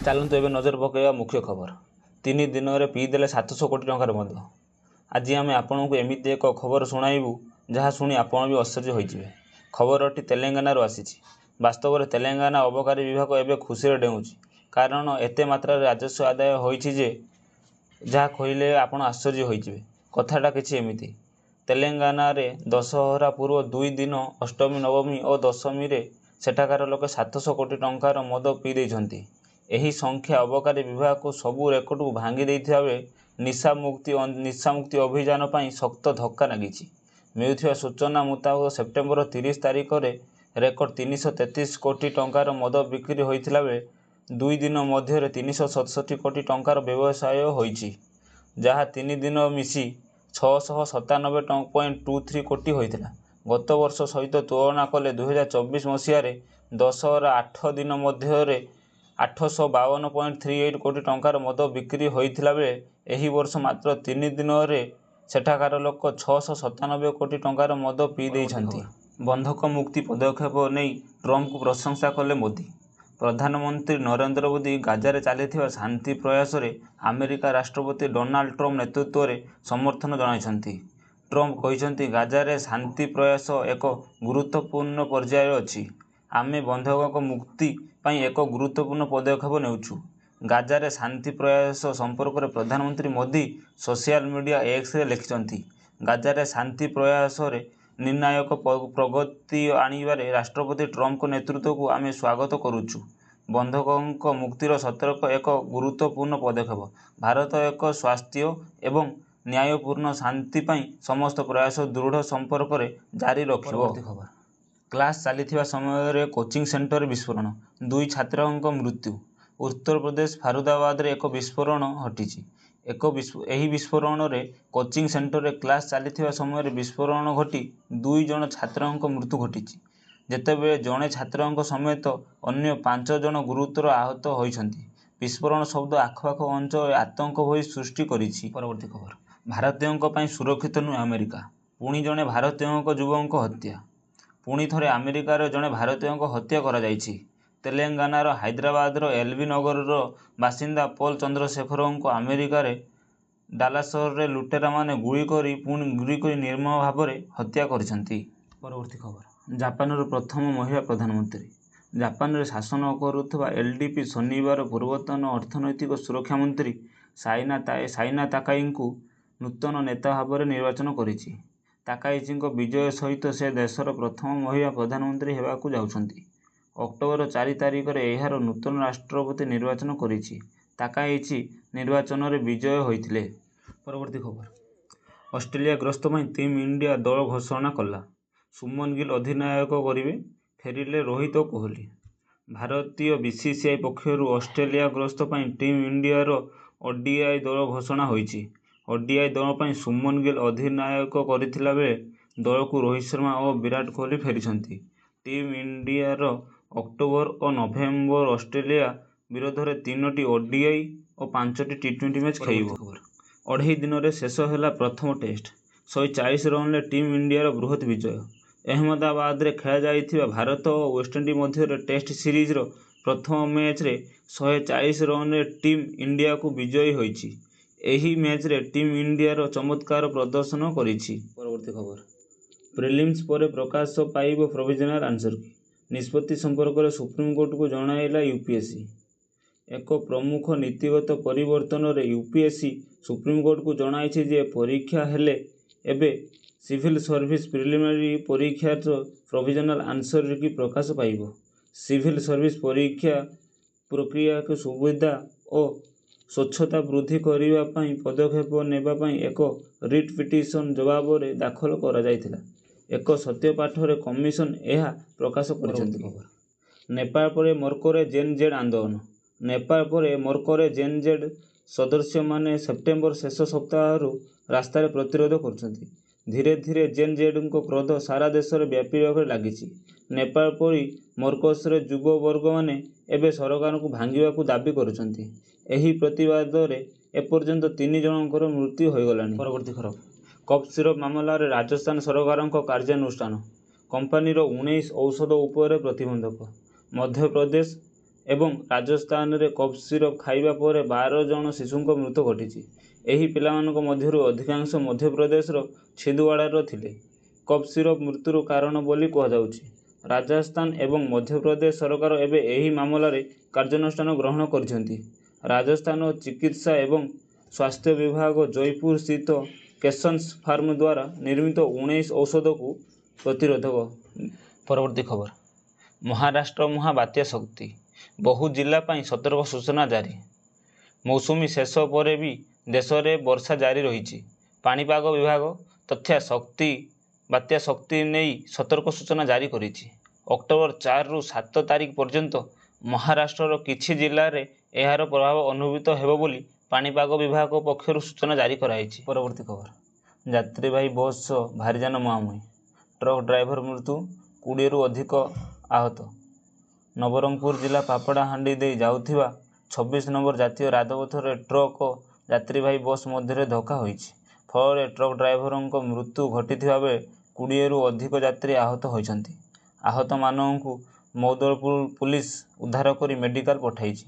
ଚାଲନ୍ତୁ ଏବେ ନଜର ପକାଇବା ମୁଖ୍ୟ ଖବର। 3 ଦିନରେ ପିଇଦେଲେ 700 କୋଟି ଟଙ୍କାର ମଦ। ଆଜି ଆମେ ଆପଣଙ୍କୁ ଏମିତି ଏକ ଖବର ଶୁଣାଇବୁ ଯାହା ଶୁଣି ଆପଣ ବି ଆଶ୍ଚର୍ଯ୍ୟ ହୋଇଯିବେ। ଖବରଟି ତେଲେଙ୍ଗାନାରୁ ଆସିଛି। ବାସ୍ତବରେ ତେଲେଙ୍ଗାନା ଅବକାରୀ ବିଭାଗ ଏବେ ଖୁସିରେ ଡେଉଁଛି, କାରଣ ଏତେ ମାତ୍ରାରେ ରାଜସ୍ୱ ଆଦାୟ ହୋଇଛି ଯେ ଯାହା କହିଲେ ଆପଣ ଆଶ୍ଚର୍ଯ୍ୟ ହୋଇଯିବେ। କଥାଟା କିଛି ଏମିତି। ତେଲେଙ୍ଗାନାରେ ଦଶହରା ପୂର୍ବ 2 ଦିନ ଅଷ୍ଟମୀ, ନବମୀ ଓ ଦଶମୀରେ ସେଠାକାର ଲୋକେ 700 କୋଟି ଟଙ୍କାର ମଦ ପିଇ ଦେଇଛନ୍ତି। ଏହି ସଂଖ୍ୟା ଅବକାରୀ ବିଭାଗକୁ ସବୁ ରେକର୍ଡକୁ ଭାଙ୍ଗି ଦେଇଥିବା ବେଳେ ନିଶାମୁକ୍ତି ଅଭିଯାନ ପାଇଁ ଶକ୍ତ ଧକ୍କା ଲାଗିଛି। ମିଳୁଥିବା ସୂଚନା ମୁତାବକ ସେପ୍ଟେମ୍ବର 30 ତାରିଖରେ ରେକର୍ଡ 333 କୋଟି ଟଙ୍କାର ମଦ ବିକ୍ରି ହୋଇଥିଲା ବେଳେ 2 ଦିନ ମଧ୍ୟରେ 367 କୋଟି ଟଙ୍କାର ବ୍ୟବସାୟ ହୋଇଛି, ଯାହା 3 ଦିନ ମିଶି 697.23 କୋଟି ହୋଇଥିଲା। ଗତ ବର୍ଷ ସହିତ ତୁଳନା କଲେ 2024 ମସିହାରେ ଦଶହରା 8 ଦିନ ମଧ୍ୟରେ 852.38 କୋଟି ଟଙ୍କାର ମଦ ବିକ୍ରି ହୋଇଥିଲା ବେଳେ ଏହି ବର୍ଷ ମାତ୍ର 3 ଦିନରେ ସେଠାକାର ଲୋକ 697 କୋଟି ଟଙ୍କାର ମଦ ପିଇ ଦେଇଛନ୍ତି। ବନ୍ଧକ ମୁକ୍ତି ପଦକ୍ଷେପ ନେଇ ଟ୍ରମ୍ପଙ୍କୁ ପ୍ରଶଂସା କଲେ ମୋଦି। ପ୍ରଧାନମନ୍ତ୍ରୀ ନରେନ୍ଦ୍ର ମୋଦି ଗାଜାରେ ଚାଲିଥିବା ଶାନ୍ତି ପ୍ରୟାସରେ ଆମେରିକା ରାଷ୍ଟ୍ରପତି ଡୋନାଲ୍ଡ ଟ୍ରମ୍ପ ନେତୃତ୍ୱରେ ସମର୍ଥନ ଜଣାଇଛନ୍ତି। ଟ୍ରମ୍ପ କହିଛନ୍ତି, ଗାଜାରେ ଶାନ୍ତି ପ୍ରୟାସ ଏକ ଗୁରୁତ୍ୱପୂର୍ଣ୍ଣ ପର୍ଯ୍ୟାୟରେ ଅଛି। ଆମେ ବନ୍ଧକ ମୁକ୍ତି ପାଇଁ ଏକ ଗୁରୁତ୍ୱପୂର୍ଣ୍ଣ ପଦକ୍ଷେପ ନେଉଛୁ। ଗାଜାରେ ଶାନ୍ତି ପ୍ରୟାସ ସମ୍ପର୍କରେ ପ୍ରଧାନମନ୍ତ୍ରୀ ମୋଦି ସୋସିଆଲ ମିଡିଆ ଏକ୍ସରେ ଲେଖିଛନ୍ତି, ଗାଜାରେ ଶାନ୍ତି ପ୍ରୟାସରେ ନିର୍ଣ୍ଣାୟକ ପ୍ରଗତି ଆଣିବାରେ ରାଷ୍ଟ୍ରପତି ଟ୍ରମ୍ପଙ୍କ ନେତୃତ୍ୱକୁ ଆମେ ସ୍ୱାଗତ କରୁଛୁ। ବନ୍ଧକ ମୁକ୍ତିର ସତର୍କ ଏକ ଗୁରୁତ୍ୱପୂର୍ଣ୍ଣ ପଦକ୍ଷେପ। ଭାରତ ଏକ ସ୍ୱାସ୍ଥ୍ୟ ଏବଂ ନ୍ୟାୟପୂର୍ଣ୍ଣ ଶାନ୍ତି ପାଇଁ ସମସ୍ତ ପ୍ରୟାସ ଦୃଢ଼ ସମ୍ପର୍କରେ ଜାରି ରଖିବ। କ୍ଲାସ୍ ଚାଲିଥିବା ସମୟରେ କୋଚିଂ ସେଣ୍ଟରରେ ବିସ୍ଫୋରଣ, 2 ଛାତ୍ରଙ୍କ ମୃତ୍ୟୁ। ଉତ୍ତରପ୍ରଦେଶ ଫାରୁଦାବାଦରେ ଏକ ବିସ୍ଫୋରଣ ଘଟିଛି। ଏହି ବିସ୍ଫୋରଣରେ କୋଚିଂ ସେଣ୍ଟରରେ କ୍ଲାସ୍ ଚାଲିଥିବା ସମୟରେ ବିସ୍ଫୋରଣ ଘଟି 2 ଜଣ ଛାତ୍ରଙ୍କ ମୃତ୍ୟୁ ଘଟିଛି, ଯେତେବେଳେ ଜଣେ ଛାତ୍ରଙ୍କ ସମେତ ଅନ୍ୟ 5 ଜଣ ଗୁରୁତର ଆହତ ହୋଇଛନ୍ତି। ବିସ୍ଫୋରଣ ଶବ୍ଦ ଆଖପାଖ ଅଞ୍ଚଳରେ ଆତଙ୍କ ଭୟ ସୃଷ୍ଟି କରିଛି। ପରବର୍ତ୍ତୀ ଖବର। ଭାରତୀୟଙ୍କ ପାଇଁ ସୁରକ୍ଷିତ ନୁହେଁ ଆମେରିକା, ପୁଣି ଜଣେ ଭାରତୀୟ ଯୁବକଙ୍କ ହତ୍ୟା। ପୁଣି ଥରେ ଆମେରିକାରେ ଜଣେ ଭାରତୀୟଙ୍କ ହତ୍ୟା କରାଯାଇଛି। ତେଲେଙ୍ଗାନାର ହାଇଦ୍ରାବାଦର ଏଲ୍ବି ନଗରର ବାସିନ୍ଦା ପଲ ଚନ୍ଦ୍ରଶେଖରଙ୍କୁ ଆମେରିକାର ଡାଲାସରେ ଲୁଟେରାମାନେ ଗୁଳି କରି ନିର୍ମମ ଭାବରେ ହତ୍ୟା କରିଛନ୍ତି। ପରବର୍ତ୍ତୀ ଖବର। ଜାପାନର ପ୍ରଥମ ମହିଳା ପ୍ରଧାନମନ୍ତ୍ରୀ। ଜାପାନରେ ଶାସନ କରୁଥିବା ଏଲ୍ଡିପି ଶନିବାର ପୂର୍ବତନ ଅର୍ଥନୈତିକ ସୁରକ୍ଷା ମନ୍ତ୍ରୀ ସାଇନା ତାକାଇଙ୍କୁ ନୂତନ ନେତା ଭାବରେ ନିର୍ବାଚନ କରିଛି। ତାକାଇଚିଙ୍କ ବିଜୟ ସହିତ ସେ ଦେଶର ପ୍ରଥମ ମହିଳା ପ୍ରଧାନମନ୍ତ୍ରୀ ହେବାକୁ ଯାଉଛନ୍ତି। ଅକ୍ଟୋବର 4 ତାରିଖରେ ଏହାର ନୂତନ ରାଷ୍ଟ୍ରପତି ନିର୍ବାଚନ କରିଛି। ତାକାଇଚି ନିର୍ବାଚନରେ ବିଜୟୀ ହୋଇଥିଲେ। ପରବର୍ତ୍ତୀ ଖବର। ଅଷ୍ଟ୍ରେଲିଆ ଗସ୍ତ ପାଇଁ ଟିମ୍ ଇଣ୍ଡିଆ ଦଳ ଘୋଷଣା କଲା। ସୁମନ ଗିଲ୍ ଅଧିନାୟକ କରିବେ, ଫେରିଲେ ରୋହିତ ଓ କୋହଲି। ଭାରତୀୟ ବିସିସିଆଇ ପକ୍ଷରୁ ଅଷ୍ଟ୍ରେଲିଆ ଗସ୍ତ ପାଇଁ ଟିମ୍ ଇଣ୍ଡିଆର ଓଡିଆଇ ଦଳ ଘୋଷଣା ହୋଇଛି। ଓଡିଆଇ ଦଳ ପାଇଁ ସୁମନ ଗିଲ୍ ଅଧିନାୟକ କରିଥିଲା ବେଳେ ଦଳକୁ ରୋହିତ ଶର୍ମା ଓ ବିରାଟ କୋହଲି ଫେରିଛନ୍ତି। ଟିମ୍ ଇଣ୍ଡିଆର ଅକ୍ଟୋବର ଓ ନଭେମ୍ବର ଅଷ୍ଟ୍ରେଲିଆ ବିରୋଧରେ 3ଟି ଓଡିଆଇ ଓ 5ଟି ଟି20 ମ୍ୟାଚ୍ ଖେଳିବ। 2.5 ଦିନରେ ଶେଷ ହେଲା ପ୍ରଥମ ଟେଷ୍ଟ। 140 ରନରେ ଟିମ୍ ଇଣ୍ଡିଆର ବୃହତ୍ ବିଜୟ। ଅହମ୍ମଦାବାଦରେ ଖେଳାଯାଇଥିବା ଭାରତ ଓ ୱେଷ୍ଟଇଣ୍ଡିଜ ମଧ୍ୟରେ ଟେଷ୍ଟ ସିରିଜର ପ୍ରଥମ ମ୍ୟାଚ୍ରେ 140 ରନରେ ଟିମ୍ ଇଣ୍ଡିଆକୁ ବିଜୟୀ ହୋଇଛି। ଏହି ମ୍ୟାଚ୍ରେ ଟିମ୍ ଇଣ୍ଡିଆର ଚମତ୍କାର ପ୍ରଦର୍ଶନ କରିଛି। ପରବର୍ତ୍ତୀ ଖବର। ପ୍ରିଲିମ୍ସ ପରେ ପ୍ରକାଶ ପାଇବ ପ୍ରୋଭିଜନାଲ ଆନ୍ସର କି? ନିଷ୍ପତ୍ତି ସମ୍ପର୍କରେ ସୁପ୍ରିମକୋର୍ଟକୁ ଜଣାଇଲା ୟୁପିଏସ୍ସି। ଏକ ପ୍ରମୁଖ ନୀତିଗତ ପରିବର୍ତ୍ତନରେ ୟୁପିଏସ୍ସି ସୁପ୍ରିମକୋର୍ଟକୁ ଜଣାଇଛି ଯେ ପରୀକ୍ଷା ହେଲେ ଏବେ ସିଭିଲ ସର୍ଭିସ ପ୍ରିଲିମିନାରୀ ପରୀକ୍ଷାର ପ୍ରୋଭିଜନାଲ ଆନ୍ସର କି ପ୍ରକାଶ ପାଇବ। ସିଭିଲ ସର୍ଭିସ ପରୀକ୍ଷା ପ୍ରକ୍ରିୟାକୁ ସୁବିଧା ଓ ସ୍ୱଚ୍ଛତା ବୃଦ୍ଧି କରିବା ପାଇଁ ପଦକ୍ଷେପ ନେବା ପାଇଁ ଏକ ରିଟ୍ ପିଟିସନ ଜବାବରେ ଦାଖଲ କରାଯାଇଥିଲା। ଏକ ସତ୍ୟପାଠରେ କମିଶନ ଏହା ପ୍ରକାଶ କରିଛନ୍ତି। ନେପାଳ ପରେ ମର୍କୋରେ ଜେନ୍-ଜେଡ୍ ଆନ୍ଦୋଳନ। ନେପାଳ ପରେ ମର୍କୋରେ ଜେନ୍-ଜେଡ୍ ସଦସ୍ୟମାନେ ସେପ୍ଟେମ୍ବର ଶେଷ ସପ୍ତାହରୁ ରାସ୍ତାରେ ପ୍ରତିରୋଧ କରୁଛନ୍ତି। ଧୀରେ ଧୀରେ ଜେନ୍-ଜେଡ୍ଙ୍କ କ୍ରୋଧ ସାରା ଦେଶରେ ବ୍ୟାପିବାରେ ଲାଗିଛି। ନେପାଳ ପରି ମର୍କୋସର ଯୁବ ବର୍ଗମାନେ ଏବେ ସରକାରଙ୍କୁ ଭାଙ୍ଗିବାକୁ ଦାବି କରୁଛନ୍ତି। ଏହି ପ୍ରତିବାଦରେ ଏପର୍ଯ୍ୟନ୍ତ 3 ଜଣଙ୍କର ମୃତ୍ୟୁ ହୋଇଗଲାଣି। ପରବର୍ତ୍ତୀ ଖବର। କଫ୍ ସିରପ ମାମଲାରେ ରାଜସ୍ଥାନ ସରକାରଙ୍କ କାର୍ଯ୍ୟାନୁଷ୍ଠାନ। କମ୍ପାନୀର 19 ଔଷଧ ଉପରେ ପ୍ରତିବନ୍ଧକ। ମଧ୍ୟପ୍ରଦେଶ ଏବଂ ରାଜସ୍ଥାନରେ କଫ୍ ସିରପ୍ ଖାଇବା ପରେ 12 ଜଣ ଶିଶୁଙ୍କ ମୃତ୍ୟୁ ଘଟିଛି। ଏହି ପିଲାମାନଙ୍କ ମଧ୍ୟରୁ ଅଧିକାଂଶ ମଧ୍ୟପ୍ରଦେଶର ଛିନ୍ଦୱାଡ଼ାର ଥିଲେ। କଫ୍ ସିରପ୍ ମୃତ୍ୟୁର କାରଣ ବୋଲି କୁହାଯାଉଛି। ରାଜସ୍ଥାନ ଏବଂ ମଧ୍ୟପ୍ରଦେଶ ସରକାର ଏବେ ଏହି ମାମଲାରେ କାର୍ଯ୍ୟାନୁଷ୍ଠାନ ଗ୍ରହଣ କରିଛନ୍ତି। ରାଜସ୍ଥାନ ଚିକିତ୍ସା ଏବଂ ସ୍ୱାସ୍ଥ୍ୟ ବିଭାଗ ଜୟପୁର ସ୍ଥିତ କେସନ୍ସ ଫାର୍ମ ଦ୍ୱାରା ନିର୍ମିତ 19 ଔଷଧକୁ ପ୍ରତିରୋଧକ। ପରବର୍ତ୍ତୀ ଖବର, ମହାରାଷ୍ଟ୍ର ମହାବାତ୍ୟା ଶକ୍ତି, ବହୁ ଜିଲ୍ଲା ପାଇଁ ସତର୍କ ସୂଚନା ଜାରି। ମୌସୁମୀ ଶେଷ ପରେ ବି ଦେଶରେ ବର୍ଷା ଜାରି ରହିଛି। ପାଣିପାଗ ବିଭାଗ ବାତ୍ୟା ଶକ୍ତି ନେଇ ସତର୍କ ସୂଚନା ଜାରି କରିଛି। ଅକ୍ଟୋବର 4ରୁ 7 ତାରିଖ ପର୍ଯ୍ୟନ୍ତ ମହାରାଷ୍ଟ୍ରର କିଛି ଜିଲ୍ଲାରେ ଏହାର ପ୍ରଭାବ ଅନୁଭୂତ ହେବ ବୋଲି ପାଣିପାଗ ବିଭାଗ ପକ୍ଷରୁ ସୂଚନା ଜାରି କରାଯାଇଛି। ପରବର୍ତ୍ତୀ ଖବର, ଯାତ୍ରୀବାହୀ ବସ୍ ଭାରୀଯାନ ମୁହାଁମୁହିଁ, ଟ୍ରକ୍ ଡ୍ରାଇଭର ମୃତ୍ୟୁ, 20ରୁ ଅଧିକ ଆହତ। ନବରଙ୍ଗପୁର ଜିଲ୍ଲା ପାପଡ଼ାହାଣ୍ଡି ଦେଇ ଯାଉଥିବା 26 ନମ୍ବର ଜାତୀୟ ରାଜପଥରେ ଟ୍ରକ୍ ଓ ଯାତ୍ରୀବାହୀ ବସ୍ ମଧ୍ୟରେ ଧକ୍କା ହୋଇଛି। ଫଳରେ ଟ୍ରକ୍ ଡ୍ରାଇଭରଙ୍କ ମୃତ୍ୟୁ ଘଟିଥିବା ବେଳେ 20ରୁ ଅଧିକ ଯାତ୍ରୀ ଆହତ ହୋଇଛନ୍ତି। ଆହତମାନଙ୍କୁ ମୌଦଳପୁର ପୁଲିସ ଉଦ୍ଧାର କରି ମେଡିକାଲ ପଠାଇଛି।